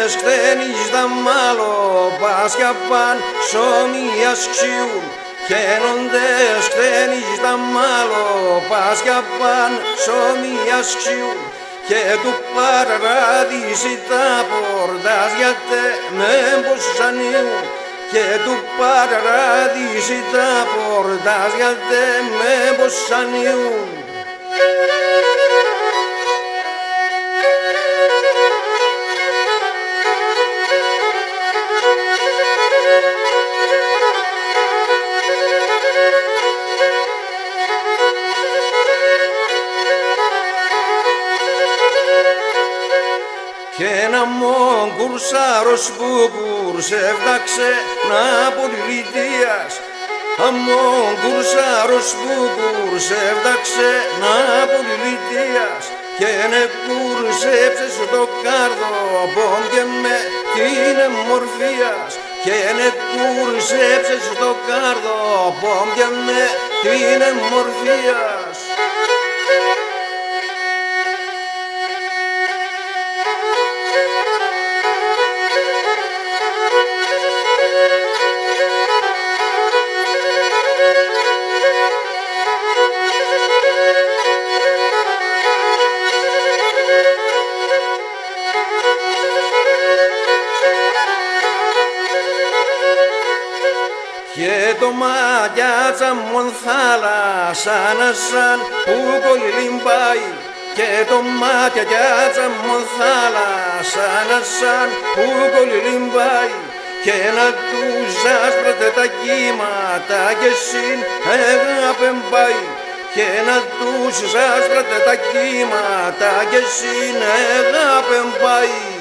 Χαίνοντες χτένεις τα μάλο πάσια παν σομίας ξιούν. Χαίνοντες χτένεις τα μάλο πάσια παν σομίας ξιούν. Και του παραδείσι τα πορτάζια τε με μποσανίουν. Και του παραδείσι τα πορτάζια τε με μποσανίουν. Κι ένα μογκουρσάρος που κουρσεύταξε από Λιτίας. Αμογκουρσάρος που κουρσεύταξε από Λιτίας. Και ναι κουρσέψε στο κάρδο πόντια με την μορφίας. Και ναι κουρσέψε στο κάρδο πόντια με την μορφίας. Και το μάτια μου θάλασσα σαν που κολυμπάει. Και το μάτια μου θάλασσα σαν που κολυμπάει. Και να τους άσπρατε τα κύματα και συν αγάπη πάει. Και να τους άσπρατε τα κύματα και συν αγάπη πάει.